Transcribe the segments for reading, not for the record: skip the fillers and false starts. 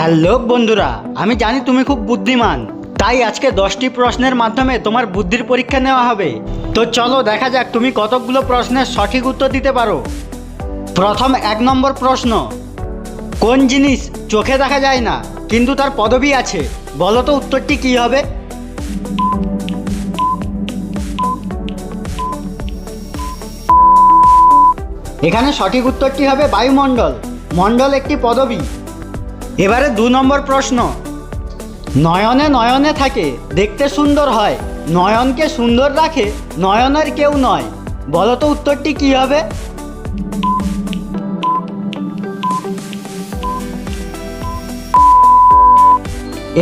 Hello বন্ধুরা, আমি জানি তুমি খুব বুদ্ধিমান, তাই আজকে 10টি প্রশ্নের মাধ্যমে তোমার বুদ্ধির পরীক্ষা নেওয়া হবে। তো চলো দেখা যাক তুমি কতগুলো প্রশ্নের সঠিক উত্তর দিতে পারো। প্রথম 1 নম্বর প্রশ্ন, কোন জিনিস চোখে দেখা যায় না কিন্তু তার পদবি আছে? বলো তো উত্তরটি কী হবে? এখানে সঠিক উত্তরটি হবে বায়ুমণ্ডল। মণ্ডল একটি পদবি। এবারে 2 নম্বর প্রশ্ন, নয়নে নয়নে থাকে দেখতে সুন্দর হয়, নয়নকে সুন্দর রাখে নয়নের কেউ নয়। বলো তো উত্তরটি কী হবে?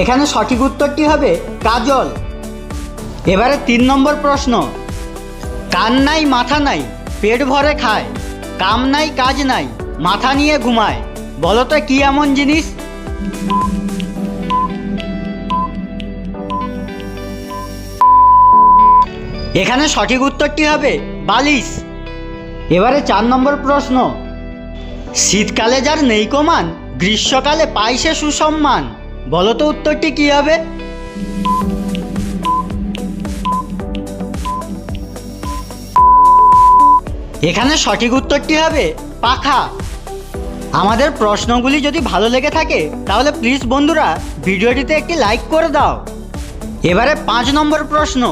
এখানে সঠিক উত্তরটি হবে কাজল। এবারে 3 নম্বর প্রশ্ন, কান নাই মাথা নাই পেট ভরে খায়, কাম নাই কাজ নাই মাথা নিয়ে ঘুমায়। বলো তো কি এমন জিনিস? এখানে সঠিক উত্তরটি হবে বালিশ। এবারে 4 নম্বর প্রশ্ন, শীতকালে যার নেই কমান গ্রীষ্মকালে পায় সে সুসম্মান। বলো তো উত্তরটি কি হবে? এখানে সঠিক উত্তরটি হবে পাখা। আমাদের প্রশ্নগুলি যদি ভালো লেগে থাকে তাহলে প্লিজ বন্ধুরা ভিডিওটিতে একটি লাইক করে দাও। এবারে 5 নম্বর প্রশ্ন,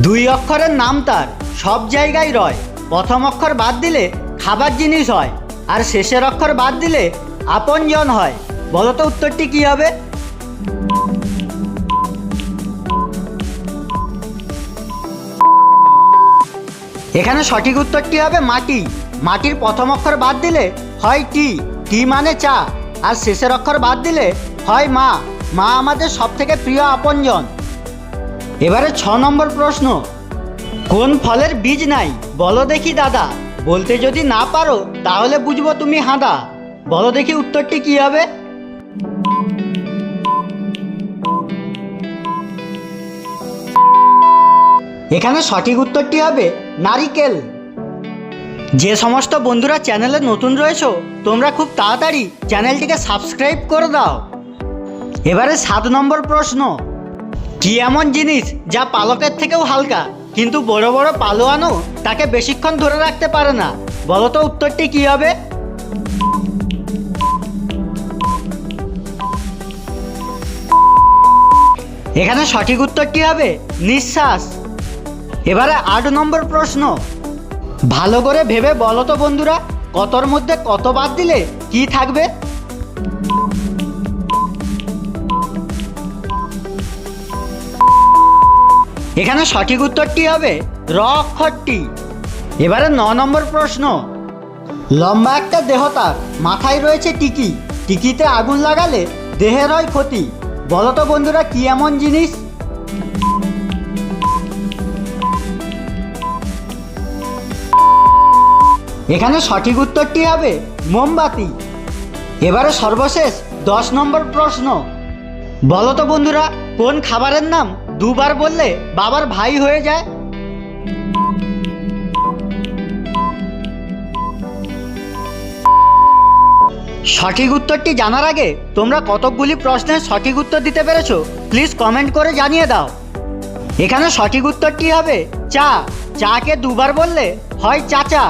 2 অক্ষরের নাম তার সব জায়গায় রয়, প্রথম অক্ষর বাদ দিলে খাবার জিনিস হয়, আর শেষের অক্ষর বাদ দিলে আপনজন হয়। বলো তো উত্তরটি কি হবে? এখানে সঠিক উত্তরটি হবে মাটি। মাটির প্রথম অক্ষর বাদ দিলে হয় টি, টি মানে চা, আর শেষের অক্ষর বাদ দিলে হয় মা, মা আমাদের সবথেকে প্রিয় আপনজন। এবারে 6 নম্বর প্রশ্ন, কোন ফলের বীজ নাই বলো দেখি দাদা, বলতে যদি না পারো তাহলে বুঝবো তুমি হাঁদা। বলো দেখি উত্তরটি কি হবে? এখানে সঠিক উত্তরটি হবে নারিকেল। যে সমস্ত বন্ধুরা চ্যানেলে নতুন রয়েছো তোমরা খুব তাড়াতাড়ি চ্যানেলটিকে সাবস্ক্রাইব করে দাও। এবারে 7 নম্বর প্রশ্ন, কি এমন জিনিস যা পালকের থেকেও হালকা কিন্তু বড় বড় পালোয়ানও তাকে বেশিক্ষণ ধরে রাখতে পারে না? বলো তো উত্তরটি কি হবে? এখানে সঠিক উত্তরটি হবে নিঃশ্বাস। এবারে 8 নম্বর প্রশ্ন, ভালো করে ভেবে বলো তো বন্ধুরা, কতর মধ্যে কত বাদ দিলে কি থাকবে? এখানে সঠিক উত্তরটি হবে র অক্ষরটি। এবারে 9 নম্বর প্রশ্ন, লম্বা একটা দেহ তার মাথায় রয়েছে টিকি, টিকিতে আগুন লাগালে দেহের হয় ক্ষতি। বলো তো বন্ধুরা কি এমন জিনিস? এখানে সঠিক উত্তরটি হবে মোমবাতি। এবারে সর্বশেষ 10 নম্বর প্রশ্ন, বলো তো বন্ধুরা কোন খাবারের নাম 2 বার বললে বাবার ভাই হয়ে যায়? সঠিক উত্তরটি জানার আগে তোমরা কতকগুলি প্রশ্নের সঠিক উত্তর দিতে পেরেছো প্লিজ কমেন্ট করে জানিয়ে দাও। এখানে সঠিক উত্তরটি হবে চা। চাকে 2 বার বললে হয় চাচা।